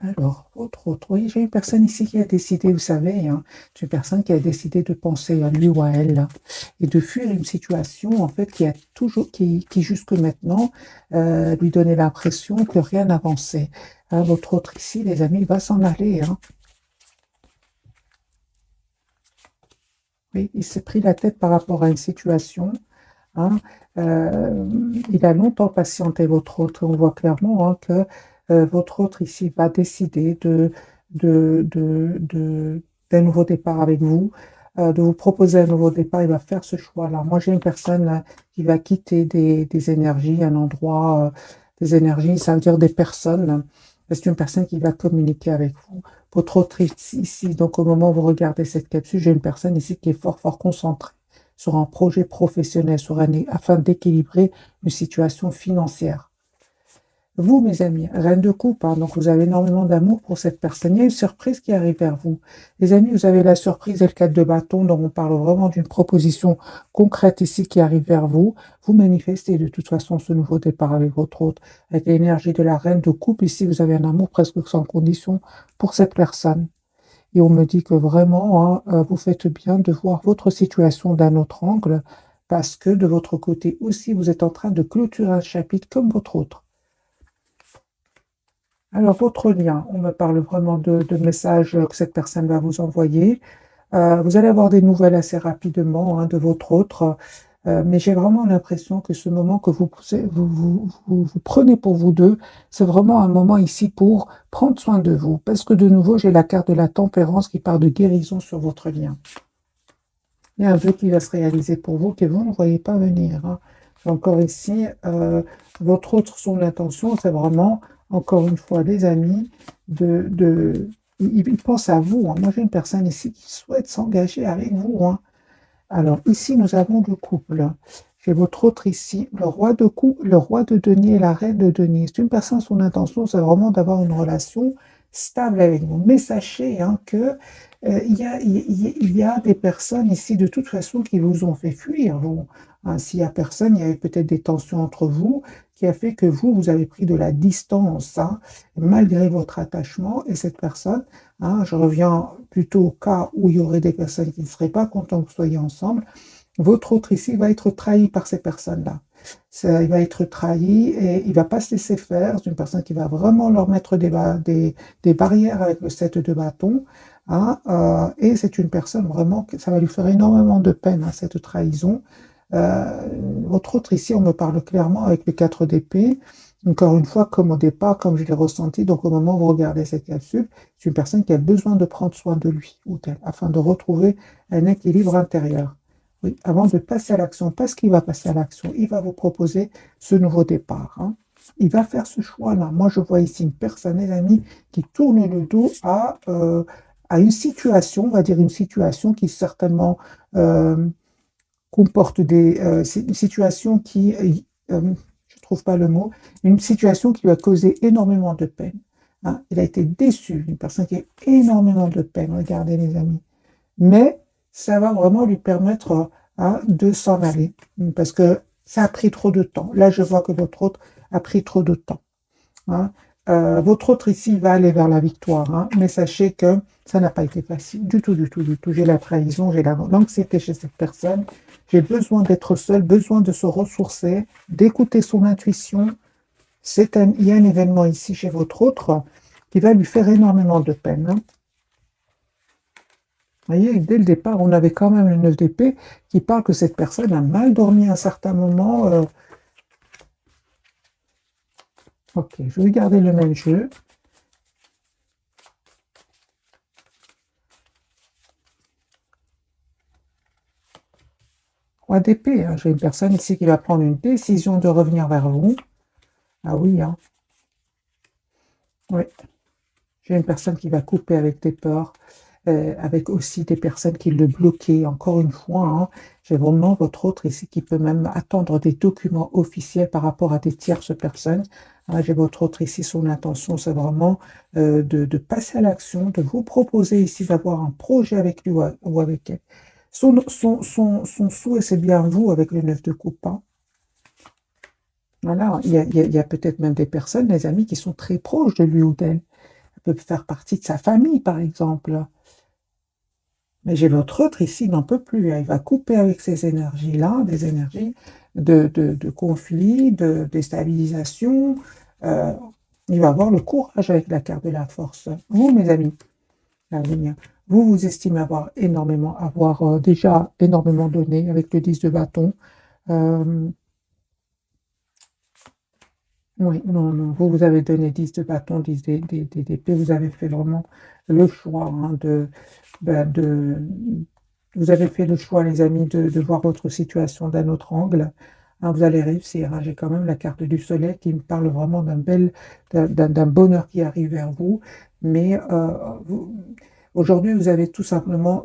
Alors, autre, oui, j'ai une personne ici qui a décidé, vous savez, hein, c'est une personne qui a décidé de penser à lui ou à elle, là, et de fuir une situation, en fait, qui a toujours, qui jusque maintenant, lui donnait l'impression que rien n'avançait. Hein, votre autre ici, les amis, il va s'en aller, hein. Oui, il s'est pris la tête par rapport à une situation, hein. Il a longtemps patienté votre autre. On voit clairement hein, que votre autre ici va décider de, de, de- d'un nouveau départ avec vous, de vous proposer un nouveau départ. Il va faire ce choix-là. Moi, j'ai une personne qui va quitter des énergies, un endroit, des énergies, ça veut dire des personnes. C'est une personne qui va communiquer avec vous. Votre autre ici, donc au moment où vous regardez cette capsule, j'ai une personne ici qui est fort, fort concentrée sur un projet professionnel afin d'équilibrer une situation financière. Vous, mes amis, reine de coupe, hein, donc vous avez énormément d'amour pour cette personne. Il y a une surprise qui arrive vers vous. Les amis, vous avez la surprise et le 4 de bâton, donc on parle vraiment d'une proposition concrète ici qui arrive vers vous. Vous manifestez de toute façon ce nouveau départ avec votre hôte, avec l'énergie de la reine de coupe. Ici, vous avez un amour presque sans condition pour cette personne. Et on me dit que vraiment, hein, vous faites bien de voir votre situation d'un autre angle, parce que de votre côté aussi, vous êtes en train de clôturer un chapitre comme votre autre. Alors, votre lien, on me parle vraiment de messages que cette personne va vous envoyer. Vous allez avoir des nouvelles assez rapidement hein, de votre autre, mais j'ai vraiment l'impression que ce moment que vous prenez pour vous deux, c'est vraiment un moment ici pour prendre soin de vous. Parce que de nouveau, j'ai la carte de la tempérance qui parle de guérison sur votre lien. Il y a un vœu qui va se réaliser pour vous que vous ne voyez pas venir, hein. Encore ici, votre autre, son intention, c'est vraiment, encore une fois, les amis, il pense à vous, hein. Moi, j'ai une personne ici qui souhaite s'engager avec vous, hein. Alors, ici, nous avons le couple. J'ai votre autre ici, le roi de coupe, le roi de denier et la reine de denier. C'est une personne, son intention, c'est vraiment d'avoir une relation stable avec vous. Mais sachez hein, que il y a des personnes ici, de toute façon, qui vous ont fait fuir. Vous. Hein, s'il y a personne, il y avait peut-être des tensions entre vous qui a fait que vous avez pris de la distance, hein, malgré votre attachement. Et cette personne, hein, je reviens plutôt au cas où il y aurait des personnes qui ne seraient pas contentes que vous soyez ensemble. Votre autre ici va être trahi par ces personnes-là. Il va être trahi et il ne va pas se laisser faire. C'est une personne qui va vraiment leur mettre des barrières avec le 7 de bâton, hein, et c'est une personne vraiment, ça va lui faire énormément de peine, hein, cette trahison. Euh, Votre autre ici, on me parle clairement avec le 4 d'épée. Encore une fois, comme au départ, comme je l'ai ressenti, donc au moment où vous regardez cette capsule, c'est une personne qui a besoin de prendre soin de lui ou d'elle afin de retrouver un équilibre intérieur. Oui, avant de passer à l'action, parce qu'il va passer à l'action, il va vous proposer ce nouveau départ, hein. Il va faire ce choix-là. Moi, je vois ici une personne, les amis, qui tourne le dos à une situation, on va dire une situation qui certainement euh, comporte c'est une situation qui, je ne trouve pas le mot, une situation qui lui a causé énormément de peine, hein. Il a été déçu, une personne qui a énormément de peine, regardez les amis. Mais ça va vraiment lui permettre hein, de s'en aller, parce que ça a pris trop de temps. Là, je vois que votre autre a pris trop de temps, hein. Votre autre ici va aller vers la victoire, hein, mais sachez que ça n'a pas été facile du tout, du tout, du tout. J'ai la trahison, j'ai l'anxiété chez cette personne. J'ai besoin d'être seul, besoin de se ressourcer, d'écouter son intuition. Il y a un événement ici chez votre autre qui va lui faire énormément de peine, hein. Vous voyez, dès le départ, on avait quand même le 9 d'épée qui parle que cette personne a mal dormi à un certain moment. Ok, je vais garder le même jeu. Roi d'épée, hein. J'ai une personne ici qui va prendre une décision de revenir vers vous. Ah oui, hein. Oui. J'ai une personne qui va couper avec des peurs, avec aussi des personnes qui le bloquaient. Encore une fois, hein, j'ai vraiment votre autre ici qui peut même attendre des documents officiels par rapport à des tierces personnes. Hein, j'ai votre autre ici, son intention, c'est vraiment de passer à l'action, de vous proposer ici d'avoir un projet avec lui ou avec elle. Son souhait, c'est bien vous avec le 9 de coupe, hein. Voilà, il y a peut-être même des personnes, les amis, qui sont très proches de lui ou d'elle. peut faire partie de sa famille, par exemple. Mais j'ai votre autre ici, il n'en peut plus, hein. Il va couper avec ces énergies-là, des énergies de conflit, de déstabilisation. Euh, il va avoir le courage avec la carte de la force. Vous, mes amis, la lumière, vous vous estimez avoir déjà énormément donné avec le 10 de bâton. Euh, oui, non, non, vous avez donné 10 de bâton, 10 d'épée, vous avez fait vraiment le choix hein, de, vous avez fait le choix, les amis, de voir votre situation d'un autre angle. Hein, vous allez réussir. Hein. J'ai quand même la carte du soleil qui me parle vraiment d'un bonheur qui arrive vers vous. Mais aujourd'hui, vous avez tout simplement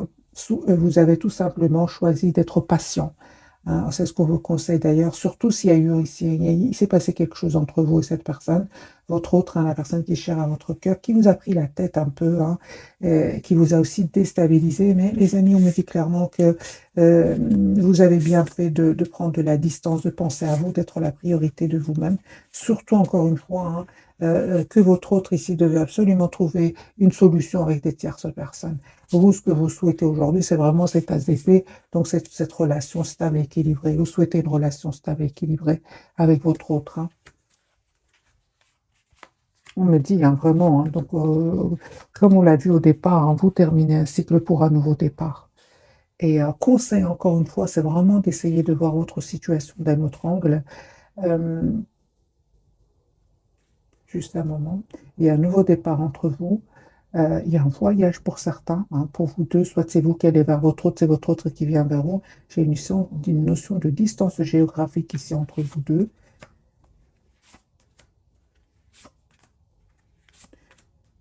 choisi d'être patient. Hein, c'est ce qu'on vous conseille d'ailleurs, surtout s'il y a eu ici, il s'est passé quelque chose entre vous et cette personne, votre autre, hein, la personne qui est chère à votre cœur, qui vous a pris la tête un peu, hein, qui vous a aussi déstabilisé. Mais les amis, on me dit clairement que vous avez bien fait de prendre de la distance, de penser à vous, d'être la priorité de vous-même. Surtout, encore une fois, hein, que votre autre ici devait absolument trouver une solution avec des tierces personnes. Vous, ce que vous souhaitez aujourd'hui, c'est vraiment cet as d'épée, donc cette relation stable et équilibrée. Vous souhaitez une relation stable et équilibrée avec votre autre. Hein. On me dit hein, vraiment, hein, donc comme on l'a vu au départ, hein, vous terminez un cycle pour un nouveau départ. Et conseil encore une fois, c'est vraiment d'essayer de voir votre situation d'un autre angle. Euh, juste un moment, il y a un nouveau départ entre vous. Il y a un voyage pour certains, hein, pour vous deux, soit c'est vous qui allez vers votre autre, c'est votre autre qui vient vers vous. J'ai une notion de distance géographique ici entre vous deux.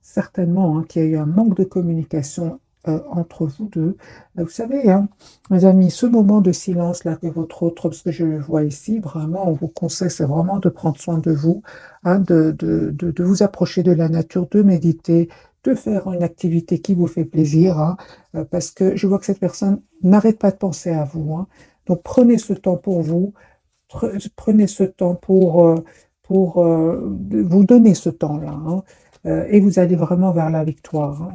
Certainement hein, qu'il y a eu un manque de communication entre vous deux. Vous savez, hein, mes amis, ce moment de silence là que votre autre, parce que je le vois ici, vraiment, on vous conseille, c'est vraiment de prendre soin de vous, hein, de vous approcher de la nature, de méditer, de faire une activité qui vous fait plaisir, hein, parce que je vois que cette personne n'arrête pas de penser à vous. Hein. Donc prenez ce temps pour vous, prenez ce temps pour vous donner ce temps-là. Hein. Et vous allez vraiment vers la victoire. Hein.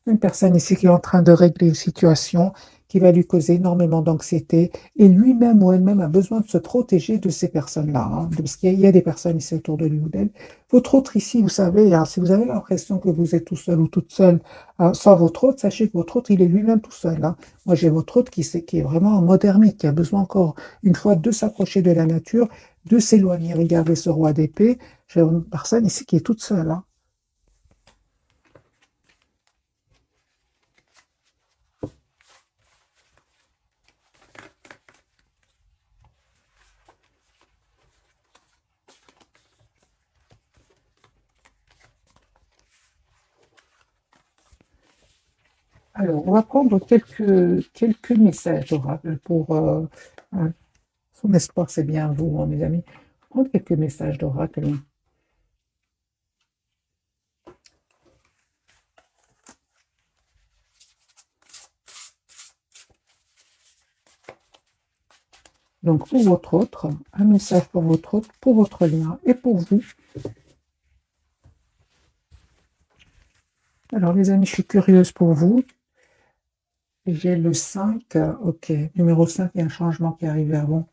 Une personne ici qui est en train de régler une situation qui va lui causer énormément d'anxiété et lui-même ou elle-même a besoin de se protéger de ces personnes-là. Hein, parce qu'il y a des personnes ici autour de lui ou d'elle. Votre autre ici, vous savez, hein, si vous avez l'impression que vous êtes tout seul ou toute seule hein, sans votre autre, sachez que votre autre, il est lui-même tout seul. Hein. Moi, j'ai votre autre qui est vraiment en mode ermite, qui a besoin encore une fois de s'approcher de la nature, de s'éloigner. Regardez ce roi d'épée. J'ai une personne ici qui est toute seule. Hein. Alors, on va prendre quelques messages d'oracle pour son espoir, c'est bien vous, hein, mes amis. Prendre quelques messages d'oracle. Donc, pour votre autre, un message pour votre autre, pour votre lien et pour vous. Alors, les amis, je suis curieuse pour vous. J'ai le 5, ok, numéro 5, il y a un changement qui arrive vers vous.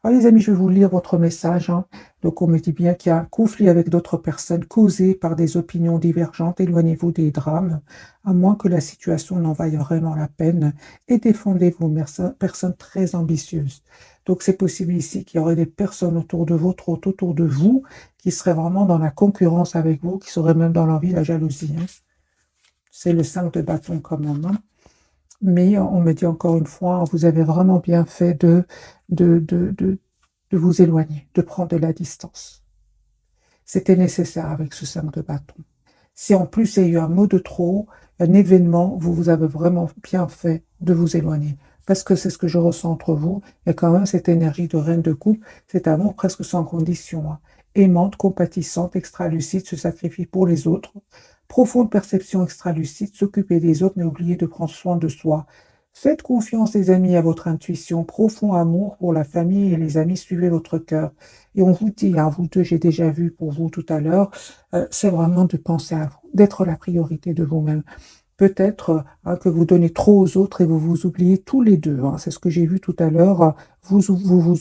Alors, les amis, je vais vous lire votre message. Hein. Donc, on me dit bien qu'il y a un conflit avec d'autres personnes causé par des opinions divergentes. Éloignez-vous des drames, à moins que la situation n'en vaille vraiment la peine, et défendez-vous, personnes très ambitieuses. Donc, c'est possible ici qu'il y aurait des personnes autour de votre hôte, autour de vous, qui seraient vraiment dans la concurrence avec vous, qui seraient même dans l'envie, la jalousie. Hein. C'est le 5 de bâton quand même. Hein. Mais on me dit encore une fois, vous avez vraiment bien fait de, de, de, de vous éloigner, de prendre de la distance. C'était nécessaire avec ce 5 de bâton. Si en plus il y a eu un mot de trop, un événement, vous avez vraiment bien fait de vous éloigner. Parce que c'est ce que je ressens entre vous. Il y a quand même cette énergie de reine de coupe, cet amour presque sans condition. Hein. Aimante, compatissante, extra-lucide, se sacrifie pour les autres. Profonde perception extra-lucide, s'occuper des autres, mais oublier de prendre soin de soi. Faites confiance, les amis, à votre intuition, profond amour pour la famille et les amis, suivez votre cœur. Et on vous dit, hein, vous deux, j'ai déjà vu pour vous tout à l'heure, c'est vraiment de penser à vous, d'être la priorité de vous-même. Peut-être hein, que vous donnez trop aux autres et vous vous oubliez tous les deux, hein. C'est ce que j'ai vu tout à l'heure, vous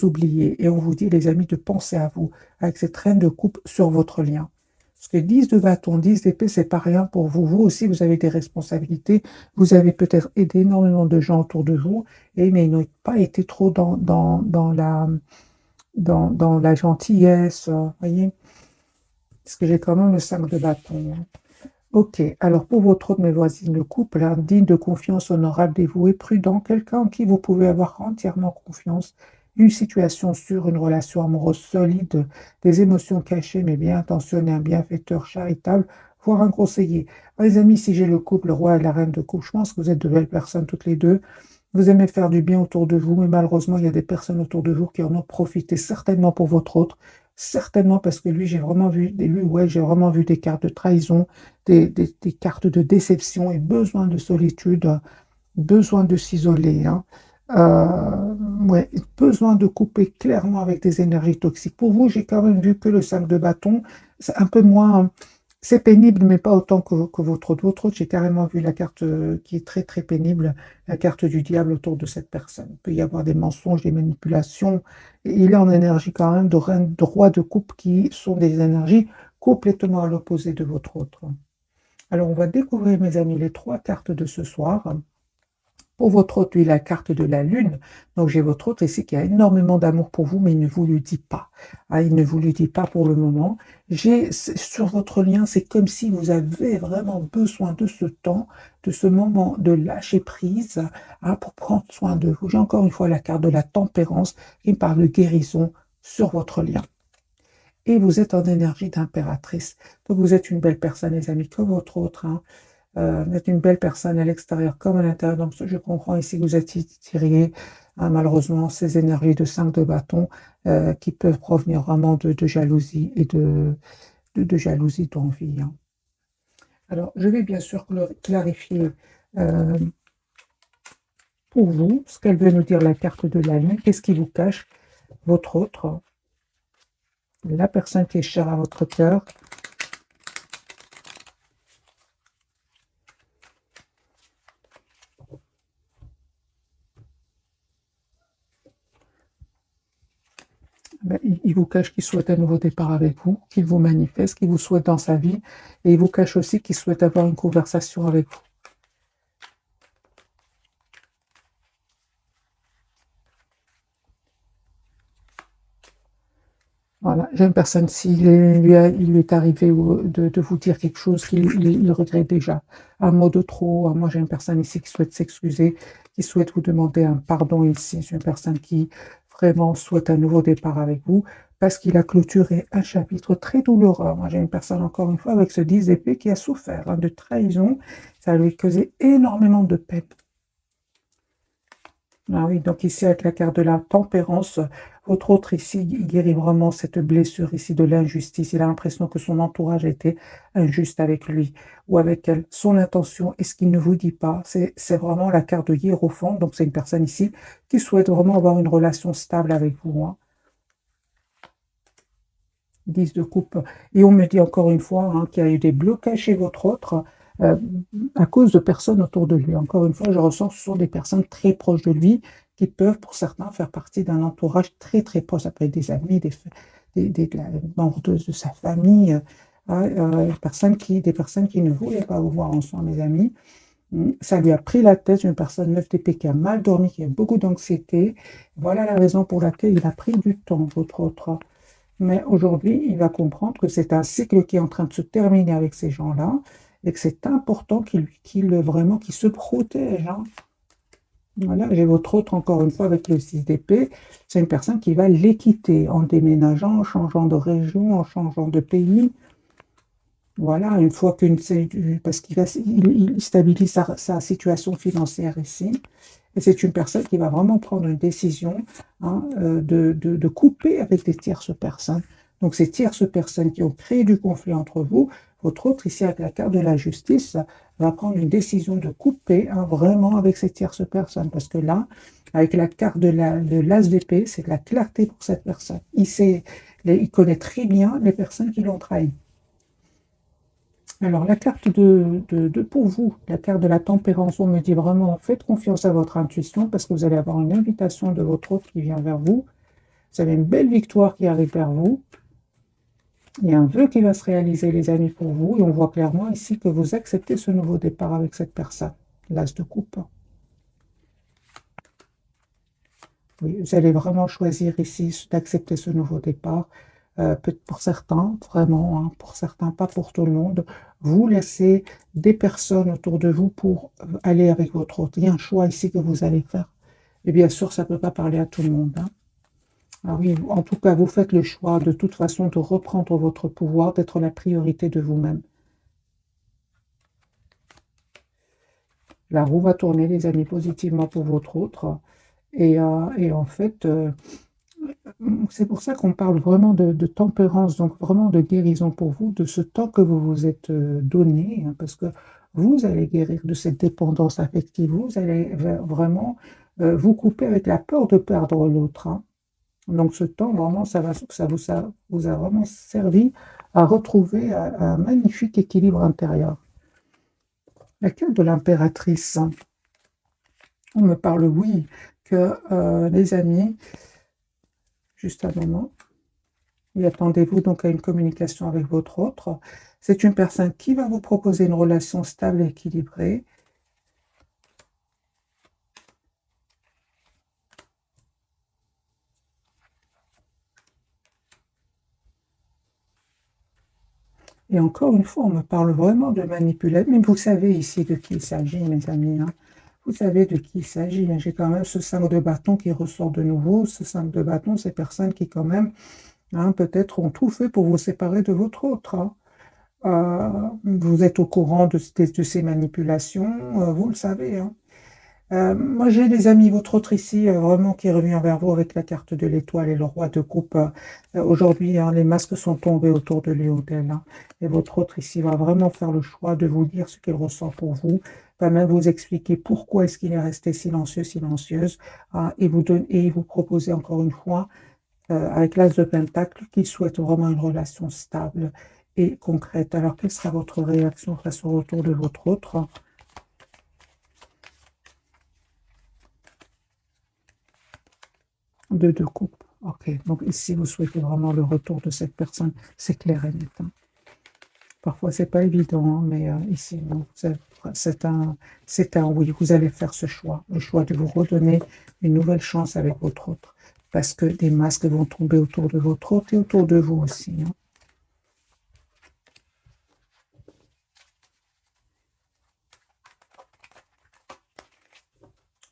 oubliez. Et on vous dit, les amis, de penser à vous, avec cette reine de coupe sur votre lien. Parce que 10 de bâton, 10 d'épée, c'est pas rien pour vous. Vous aussi, vous avez des responsabilités. Vous avez peut-être aidé énormément de gens autour de vous, mais ils n'ont pas été trop dans la gentillesse, voyez. Parce que j'ai quand même le 5 de bâton, hein. Ok, alors pour votre autre, mes voisines, le couple, hein, digne de confiance, honorable, dévoué, prudent, quelqu'un en qui vous pouvez avoir entièrement confiance, une situation sûre, une relation amoureuse solide, des émotions cachées mais bien intentionnées, un bienfaiteur charitable, voire un conseiller. Les amis, si j'ai le couple, le roi et la reine de coupe, je pense que vous êtes de belles personnes toutes les deux. Vous aimez faire du bien autour de vous, mais malheureusement, il y a des personnes autour de vous qui en ont profité, certainement pour votre autre, certainement parce que lui, j'ai vraiment vu, lui, ouais, j'ai vraiment vu des cartes de trahison, des cartes de déception et besoin de solitude, besoin de s'isoler, hein. Ouais, besoin de couper clairement avec des énergies toxiques. Pour vous, j'ai quand même vu que le 5 de bâton, c'est un peu moins, c'est pénible, mais pas autant que votre autre. Votre autre, j'ai carrément vu la carte qui est très très pénible, la carte du diable autour de cette personne. Il peut y avoir des mensonges, des manipulations. Et il est en énergie quand même de reine, de roi de coupe qui sont des énergies complètement à l'opposé de votre autre. Alors, on va découvrir, mes amis, les trois cartes de ce soir. Pour votre hôte, lui, la carte de la lune. Donc, j'ai votre hôte ici qui a énormément d'amour pour vous, mais il ne vous le dit pas. Ah, il ne vous le dit pas pour le moment. Sur votre lien, c'est comme si vous avez vraiment besoin de ce temps, de ce moment de lâcher prise, hein, pour prendre soin de vous. J'ai encore une fois la carte de la tempérance qui me parle de guérison sur votre lien. Et vous êtes en énergie d'impératrice. Donc, vous êtes une belle personne, les amis, comme votre autre, hein. Vous êtes une belle personne à l'extérieur comme à l'intérieur. Donc, je comprends ici que vous êtes tiré, hein, malheureusement, ces énergies de 5 de bâton qui peuvent provenir vraiment de jalousie et de jalousie d'envie, hein. Alors, je vais bien sûr clarifier euh, pour vous ce qu'elle veut nous dire, la carte de la lune. Qu'est-ce qui vous cache votre autre, la personne qui est chère à votre cœur. Ben, il vous cache qu'il souhaite un nouveau départ avec vous, qu'il vous manifeste, qu'il vous souhaite dans sa vie, et il vous cache aussi qu'il souhaite avoir une conversation avec vous. Voilà, j'ai une personne, il lui est arrivé de vous dire quelque chose qu'il regrette déjà, un mot de trop. Moi, j'ai une personne ici qui souhaite s'excuser, qui souhaite vous demander un pardon ici. C'est une personne qui vraiment souhaite un nouveau départ avec vous parce qu'il a clôturé un chapitre très douloureux. Moi, j'ai une personne, encore une fois, avec ce 10 d'épée qui a souffert, hein, de trahison. Ça lui a causé énormément de peine. Ah oui, donc ici avec la carte de la tempérance, votre autre ici, il guérit vraiment cette blessure ici de l'injustice. Il a l'impression que son entourage a été injuste avec lui ou avec elle. Son intention et ce qu'il ne vous dit pas, c'est vraiment la carte de Hiérophant. Donc c'est une personne ici qui souhaite vraiment avoir une relation stable avec vous, hein. 10 de coupe. Et on me dit encore une fois, hein, qu'il y a eu des blocages chez votre autre euh, à cause de personnes autour de lui. Encore une fois, je ressens que ce sont des personnes très proches de lui qui peuvent, pour certains, faire partie d'un entourage très très proche. Ça peut être des amis, des membres de sa famille, des personnes qui ne voulaient pas vous voir ensemble, mes amis. Ça lui a pris la tête, une personne 9 TP qui a mal dormi, qui a beaucoup d'anxiété. Voilà la raison pour laquelle il a pris du temps, votre autre. Mais aujourd'hui, il va comprendre que c'est un cycle qui est en train de se terminer avec ces gens-là et que c'est important vraiment qu'il se protège, hein. Voilà, j'ai votre autre encore une fois avec le 6 d'épée. C'est une personne qui va les quitter en déménageant, en changeant de région, en changeant de pays. Voilà, une fois parce il stabilise sa situation financière ici. Et c'est une personne qui va vraiment prendre une décision, hein, de couper avec des tierces personnes. Donc, ces tierces personnes qui ont créé du conflit entre vous, Votre autre, ici, avec la carte de la justice, va prendre une décision de couper vraiment avec cette tierce personne. Parce que là, avec la carte de l'as d'épée, c'est de la clarté pour cette personne. Il connaît très bien les personnes qui l'ont trahi. Alors, la carte pour vous, la carte de la tempérance, on me dit vraiment, faites confiance à votre intuition parce que vous allez avoir une invitation de votre autre qui vient vers vous. Vous avez une belle victoire qui arrive vers vous. Il y a un vœu qui va se réaliser, les amis, pour vous. Et on voit clairement ici que vous acceptez ce nouveau départ avec cette personne. L'as de coupe. Oui, vous allez vraiment choisir ici d'accepter ce nouveau départ. Peut-être pour certains, vraiment, hein, pour certains, pas pour tout le monde. Vous laissez des personnes autour de vous pour aller avec votre autre. Il y a un choix ici que vous allez faire. Et bien sûr, ça ne peut pas parler à tout le monde, hein. Ah oui, en tout cas, vous faites le choix de toute façon de reprendre votre pouvoir, d'être la priorité de vous-même. La roue va tourner, les amis, positivement pour votre autre. Et en fait, c'est pour ça qu'on parle vraiment de tempérance, donc vraiment de guérison pour vous, de ce temps que vous vous êtes donné, hein, parce que vous allez guérir de cette dépendance affective, vous allez vraiment vous couper avec la peur de perdre l'autre, hein. Donc ce temps, vraiment, ça vous a vraiment servi à retrouver un magnifique équilibre intérieur. La carte de l'impératrice, hein, on me parle, oui, que les amis, juste un moment, et attendez-vous donc à une communication avec votre autre. C'est une personne qui va vous proposer une relation stable et équilibrée. Et encore une fois, on me parle vraiment de manipulation. Mais vous savez ici de qui il s'agit, mes amis, hein. Vous savez de qui il s'agit, hein. J'ai quand même ce 5 de bâton qui ressort de nouveau. Ce 5 de bâton, c'est personnes qui quand même, hein, peut-être ont tout fait pour vous séparer de votre autre, hein. Vous êtes au courant de ces manipulations, vous le savez, hein. Moi, j'ai des amis, votre autre ici, vraiment qui revient vers vous avec la carte de l'étoile et le roi de coupe. Aujourd'hui, hein, les masques sont tombés autour de lui ou d'elle, hein. Et votre autre ici va vraiment faire le choix de vous dire ce qu'il ressent pour vous, va même vous expliquer pourquoi est-ce qu'il est resté silencieux, silencieuse, hein, et il vous proposer encore une fois, avec l'as de Pentacle, qu'il souhaite vraiment une relation stable et concrète. Alors, quelle sera votre réaction face au retour de votre autre? Deux coupe. Ok, donc ici, vous souhaitez vraiment le retour de cette personne. C'est clair et net, hein. Parfois, c'est pas évident, hein, mais ici, non, c'est un oui. Vous allez faire ce choix, le choix de vous redonner une nouvelle chance avec votre autre. Parce que des masques vont tomber autour de votre autre et autour de vous aussi, hein.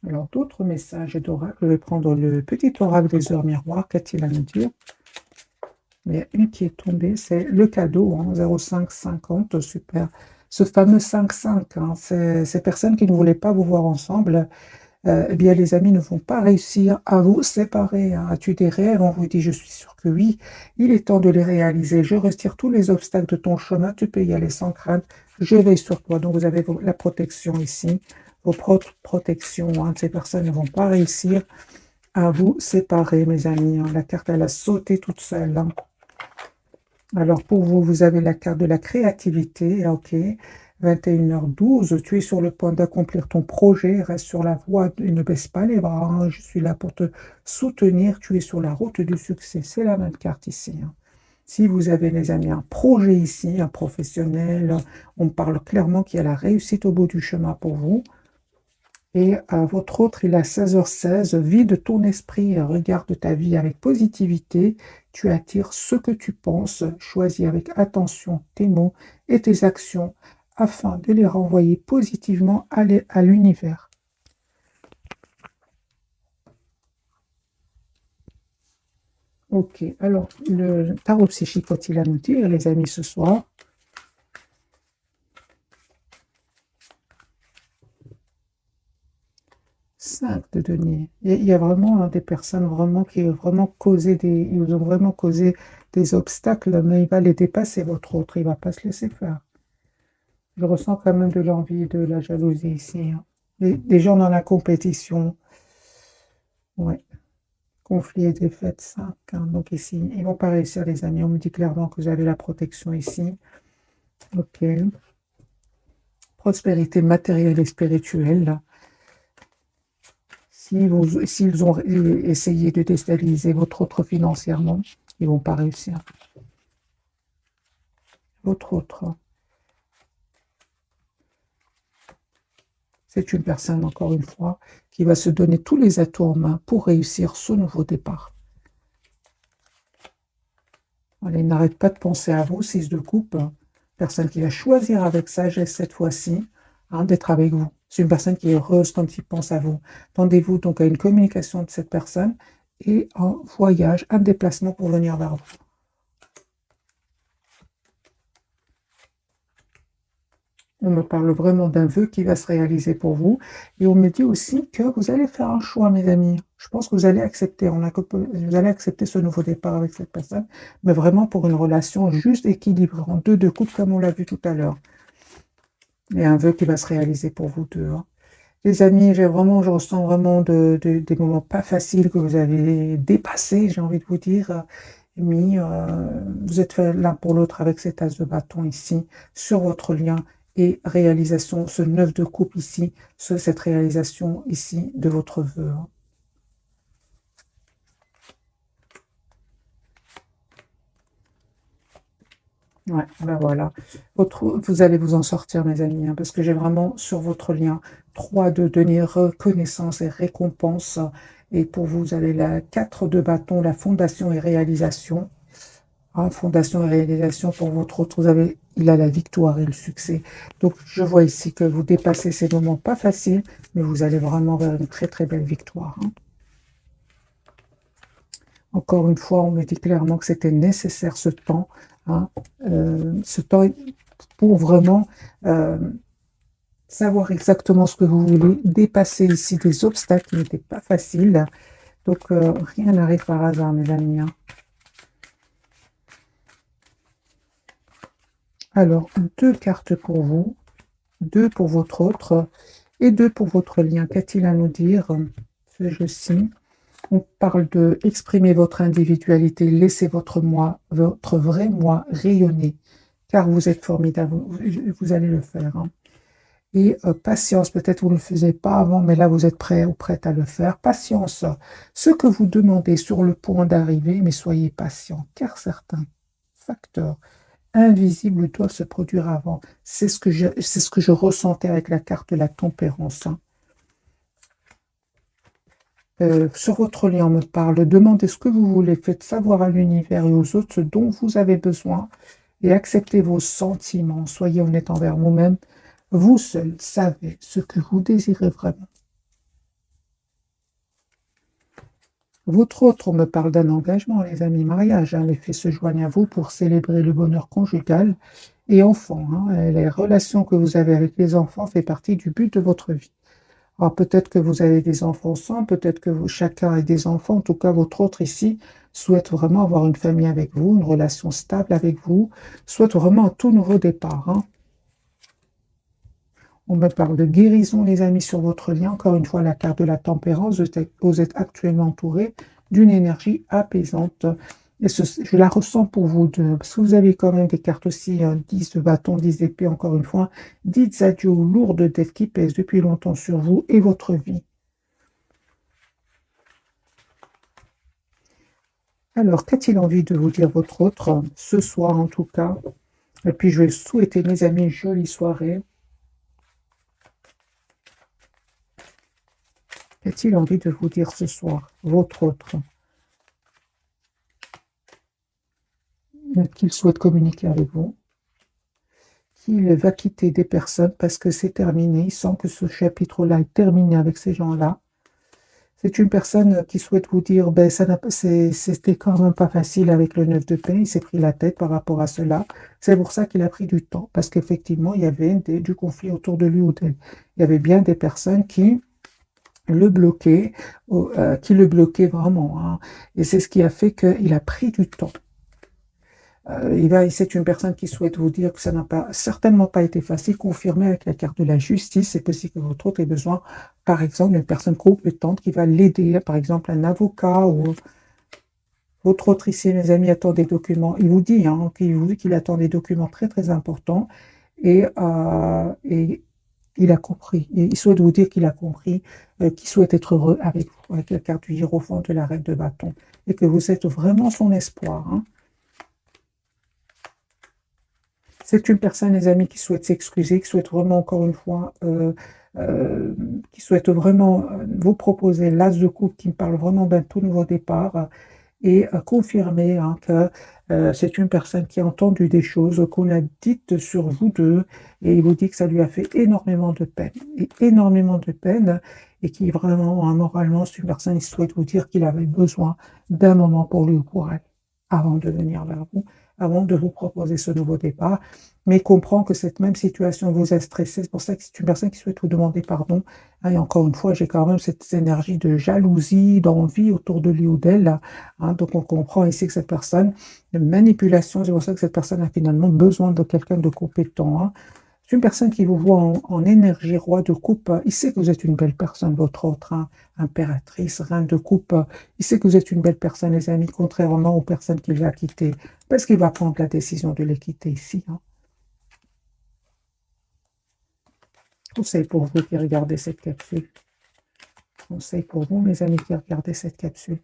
Alors, d'autres messages d'oracle. Je vais prendre le petit oracle des heures miroirs. Qu'a-t-il à nous dire? Il y a une qui est tombée, c'est le cadeau, hein, 0550, super. Ce fameux 5-5, hein, ces personnes qui ne voulaient pas vous voir ensemble, eh bien, les amis ne vont pas réussir à vous séparer, hein. As-tu des rêves? On vous dit, je suis sûr que oui. Il est temps de les réaliser. Je retire tous les obstacles de ton chemin. Tu peux y aller sans crainte. Je veille sur toi. Donc, vous avez la protection ici, vos propres protections, hein. Ces personnes ne vont pas réussir à vous séparer, mes amis, hein. La carte, elle a sauté toute seule, hein. Alors pour vous, vous avez la carte de la créativité, ok, 21h12, tu es sur le point d'accomplir ton projet, reste sur la voie et ne baisse pas les bras, hein. Je suis là pour te soutenir, tu es sur la route du succès, c'est la même carte ici, hein. Si vous avez, les amis, un projet ici, un professionnel, on parle clairement qu'il y a la réussite au bout du chemin pour vous. Et votre autre, il a 16h16, vide ton esprit, regarde ta vie avec positivité, tu attires ce que tu penses, choisis avec attention tes mots et tes actions afin de les renvoyer positivement à l'univers. Ok, alors le tarot psychique, faut-il à nous dire, les amis, ce soir? 5 de denier. Il y a vraiment, hein, des personnes vraiment qui ont vraiment causé ils ont vraiment causé des obstacles, mais il va les dépasser, votre autre. Il va pas se laisser faire. Je ressens quand même de l'envie et de la jalousie ici, hein. Des gens dans la compétition. Ouais. Conflit et défaite, 5, hein. Donc ici, ils vont pas réussir, les amis. On me dit clairement que vous avez la protection ici. Ok. Prospérité matérielle et spirituelle. S'ils ont essayé de déstabiliser votre autre financièrement, ils vont pas réussir. Votre autre, c'est une personne, encore une fois, qui va se donner tous les atouts en main pour réussir ce nouveau départ. Allez, n'arrête pas de penser à vous, 6 de coupe. Personne qui va choisir avec sagesse cette fois-ci, hein, d'être avec vous. C'est une personne qui est heureuse quand il pense à vous. Tendez-vous donc à une communication de cette personne et un voyage, un déplacement pour venir vers vous. On me parle vraiment d'un vœu qui va se réaliser pour vous. Et on me dit aussi que vous allez faire un choix, mes amis. Je pense que vous allez accepter. Vous allez accepter ce nouveau départ avec cette personne, mais vraiment pour une relation juste équilibrée, en 2 de coupe, comme on l'a vu tout à l'heure. Et un vœu qui va se réaliser pour vous deux, hein. Les amis, je ressens vraiment des moments pas faciles que vous avez dépassés, j'ai envie de vous dire. Mais vous êtes l'un pour l'autre avec cet as de bâton ici, sur votre lien et réalisation, ce 9 de coupe ici, cette réalisation ici de votre vœu, hein. Ouais, ben voilà. Vous allez vous en sortir, mes amis, hein, parce que j'ai vraiment sur votre lien 3 de denier, reconnaissance et récompense. Et pour vous, vous avez la 4 de bâton, la fondation et réalisation. Hein, fondation et réalisation pour votre autre, il a la victoire et le succès. Donc, je vois ici que vous dépassez ces moments pas faciles, mais vous allez vraiment vers une très très belle victoire, hein. Encore une fois, on me dit clairement que c'était nécessaire ce temps, hein, ce temps pour vraiment savoir exactement ce que vous voulez, dépasser ici des obstacles qui n'étaient pas faciles. Donc, rien n'arrive par hasard, mes amis, hein. Alors, 2 cartes pour vous, 2 pour votre autre et 2 pour votre lien. Qu'a-t-il à nous dire, ce jeu-ci? On parle de exprimer votre individualité, laissez votre moi, votre vrai moi rayonner, car vous êtes formidable, vous allez le faire, hein. Et patience, peut-être vous ne le faisiez pas avant, mais là vous êtes prêt ou prête à le faire. Patience, ce que vous demandez sur le point d'arriver, mais soyez patient, car certains facteurs invisibles doivent se produire avant. C'est ce que je ressentais avec la carte de la tempérance, hein. Sur votre lien, on me parle, demandez ce que vous voulez, faites savoir à l'univers et aux autres ce dont vous avez besoin et acceptez vos sentiments, soyez honnête envers vous-même. Vous seul savez ce que vous désirez vraiment. Votre autre, on me parle d'un engagement, les amis, mariage, hein, les faits se joignent à vous pour célébrer le bonheur conjugal et enfant, hein, les relations que vous avez avec les enfants fait partie du but de votre vie. Alors peut-être que vous avez des enfants ensemble, peut-être que chacun a des enfants, en tout cas votre autre ici souhaite vraiment avoir une famille avec vous, une relation stable avec vous, souhaite vraiment un tout nouveau départ, hein. On me parle de guérison, les amis, sur votre lien. Encore une fois, la carte de la tempérance, vous êtes actuellement entouré d'une énergie apaisante. Et je la ressens pour vous deux, parce que vous avez quand même des cartes aussi, 10 de bâton, 10 d'épée, encore une fois. Dites adieu aux lourdes dettes qui pèsent depuis longtemps sur vous et votre vie. Alors, qu'a-t-il envie de vous dire votre autre, ce soir en tout cas? Et puis, je vais souhaiter, mes amis, une jolie soirée. Qu'a-t-il envie de vous dire ce soir, votre autre? Qu'il souhaite communiquer avec vous, qu'il va quitter des personnes parce que c'est terminé. Il sent que ce chapitre-là est terminé avec ces gens-là. C'est une personne qui souhaite vous dire, ben, c'était quand même pas facile avec le 9 de paix, il s'est pris la tête par rapport à cela. C'est pour ça qu'il a pris du temps, parce qu'effectivement, il y avait du conflit autour de lui ou d'elle. Il y avait bien des personnes qui le bloquaient vraiment, hein. Et c'est ce qui a fait qu'il a pris du temps. C'est une personne qui souhaite vous dire que ça n'a pas, certainement pas été facile, confirmé avec la carte de la justice. C'est possible que votre autre ait besoin, par exemple, d'une personne compétente qui va l'aider, par exemple un avocat ou votre autre ici, mes amis, attend des documents. Il vous dit qu'il attend des documents très très importants et il a compris. Et il souhaite vous dire qu'il a compris, qu'il souhaite être heureux avec vous, avec la carte du hiérophant de la reine de bâton, et que vous êtes vraiment son espoir. Hein. C'est une personne, les amis, qui souhaite s'excuser, qui souhaite vraiment, encore une fois, qui souhaite vraiment vous proposer l'as de coupe qui me parle vraiment d'un tout nouveau départ et confirmer hein, que c'est une personne qui a entendu des choses qu'on a dites sur vous deux et il vous dit que ça lui a fait énormément de peine et qui vraiment, hein, moralement, c'est une personne qui souhaite vous dire qu'il avait besoin d'un moment pour lui ou pour elle avant de venir vers vous, avant de vous proposer ce nouveau départ. Mais il comprend que cette même situation vous a stressé. C'est pour ça que c'est une personne qui souhaite vous demander pardon. Hein, et encore une fois, j'ai quand même cette énergie de jalousie, d'envie autour de lui ou d'elle. Hein, donc on comprend ici que cette personne, de manipulation, c'est pour ça que cette personne a finalement besoin de quelqu'un de compétent. Hein. C'est une personne qui vous voit en énergie, roi de coupe. Il sait que vous êtes une belle personne, votre autre, hein, impératrice, reine de coupe. Il sait que vous êtes une belle personne, les amis, contrairement aux personnes qu'il va quitter. Parce qu'il va prendre la décision de les quitter ici. Hein. Conseil pour vous qui regardez cette capsule. Conseil pour vous, mes amis qui regardez cette capsule.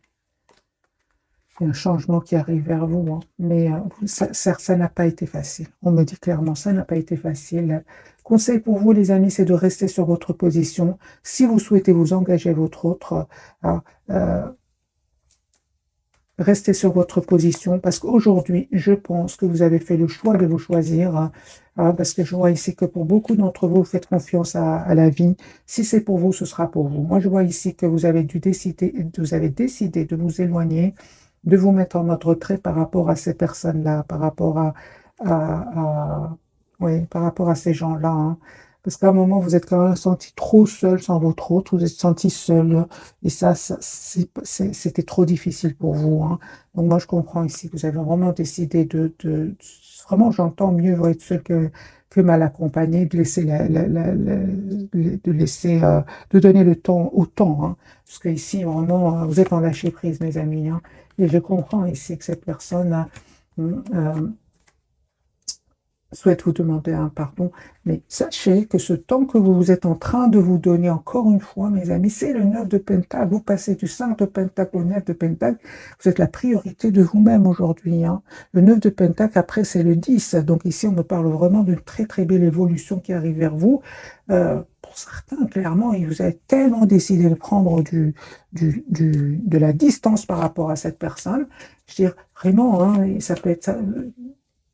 Il y a un changement qui arrive vers vous, hein. Mais ça n'a pas été facile. On me dit clairement, ça n'a pas été facile. Conseil pour vous, les amis, c'est de rester sur votre position. Si vous souhaitez vous engager à votre autre, euh, restez sur votre position parce qu'aujourd'hui, je pense que vous avez fait le choix de vous choisir. Hein, parce que je vois ici que pour beaucoup d'entre vous, vous faites confiance à la vie. Si c'est pour vous, ce sera pour vous. Moi, je vois ici que vous avez décidé de vous éloigner, de vous mettre en mode retrait par rapport à ces personnes-là, oui, par rapport à ces gens-là. Hein. Parce qu'à un moment, vous êtes quand même senti trop seul sans votre autre, vous êtes senti seul, et c'était trop difficile pour vous. Hein. Donc moi, je comprends ici que vous avez vraiment décidé vraiment, j'entends mieux vous être seul que mal accompagné, de laisser de laisser, de donner le temps au temps. Hein. Parce que ici, vraiment, vous êtes en lâcher prise, mes amis. Hein. Et je comprends ici que cette personne souhaite vous demander un pardon, mais sachez que ce temps que vous êtes en train de vous donner, encore une fois, mes amis, c'est le 9 de Pentacle. Vous passez du 5 de Pentacle au 9 de Pentacle. Vous êtes la priorité de vous-même aujourd'hui. Hein. Le 9 de Pentacle, après, c'est le 10. Donc ici, on me parle vraiment d'une très, très belle évolution qui arrive vers vous. Pour certains, clairement, vous avez tellement décidé de prendre de la distance par rapport à cette personne. Je veux dire, vraiment, hein, ça peut être ça,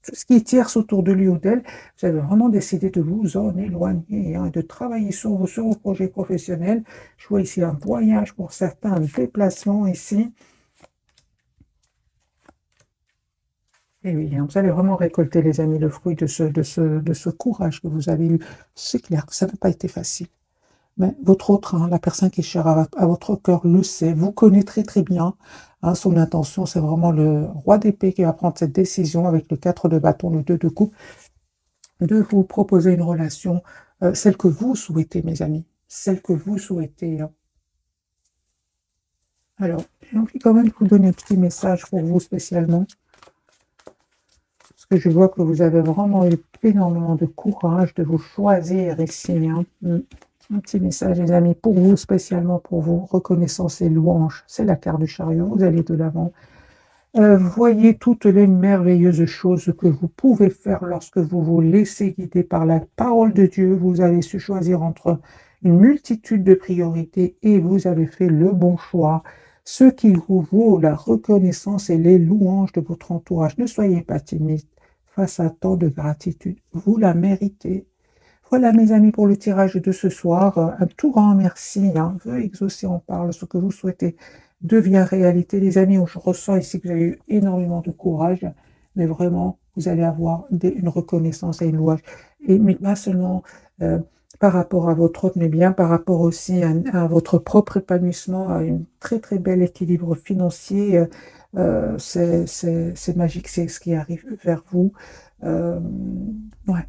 tout ce qui tierce autour de lui ou d'elle, vous avez vraiment décidé de vous en éloigner, hein, de travailler sur vos projets professionnels. Je vois ici un voyage pour certains, un déplacement ici. Et oui, hein, vous allez vraiment récolter, les amis, le fruit de ce courage que vous avez eu. C'est clair que ça n'a pas été facile. Mais votre autre, hein, la personne qui est chère à votre cœur, le sait, vous connaît très très bien. Hein, son intention, c'est vraiment le roi d'épée qui va prendre cette décision avec le 4 de bâton, le 2 de coupe, de vous proposer une relation, celle que vous souhaitez, mes amis, celle que vous souhaitez. Hein. Alors, j'ai envie quand même de vous donner un petit message pour vous spécialement, parce que je vois que vous avez vraiment eu énormément de courage de vous choisir ici. Hein. Un petit message, les amis, pour vous, spécialement pour vous, reconnaissance et louange. C'est la carte du chariot, vous allez de l'avant. Voyez toutes les merveilleuses choses que vous pouvez faire lorsque vous vous laissez guider par la parole de Dieu. Vous avez su choisir entre une multitude de priorités et vous avez fait le bon choix. Ce qui vous vaut la reconnaissance et les louanges de votre entourage. Ne soyez pas timide face à tant de gratitude. Vous la méritez. Voilà, mes amis, pour le tirage de ce soir. Un tout grand merci. Hein. Veuillez exaucer en parle. Ce que vous souhaitez devient réalité. Les amis, je ressens ici que vous avez eu énormément de courage, mais vraiment, vous allez avoir une reconnaissance et une louange. Mais pas seulement par rapport à votre autre, mais bien par rapport aussi à votre propre épanouissement, à une très très bel équilibre financier. C'est magique, c'est ce qui arrive vers vous. Euh, ouais.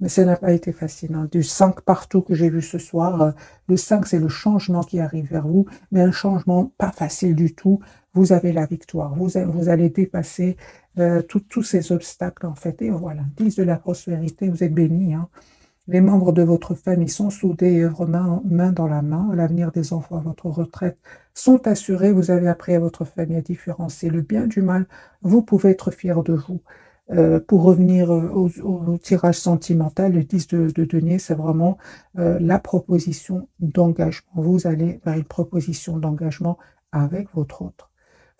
Mais ça n'a pas été facile, hein. Du 5 partout que j'ai vu ce soir, le 5, c'est le changement qui arrive vers vous, mais un changement pas facile du tout. Vous avez la victoire, vous allez dépasser tous ces obstacles, en fait. Et voilà, 10 de la prospérité, vous êtes bénis, hein. Les membres de votre famille sont soudés et œuvrent main dans la main. L'avenir des enfants à votre retraite sont assurés. Vous avez appris à votre famille à différencier le bien du mal. Vous pouvez être fiers de vous. Pour revenir au tirage sentimental, le 10 de denier, c'est vraiment la proposition d'engagement. Vous allez vers une proposition d'engagement avec votre autre.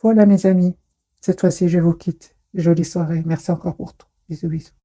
Voilà, mes amis. Cette fois-ci, je vous quitte. Jolie soirée. Merci encore pour tout. Bisous, bisous.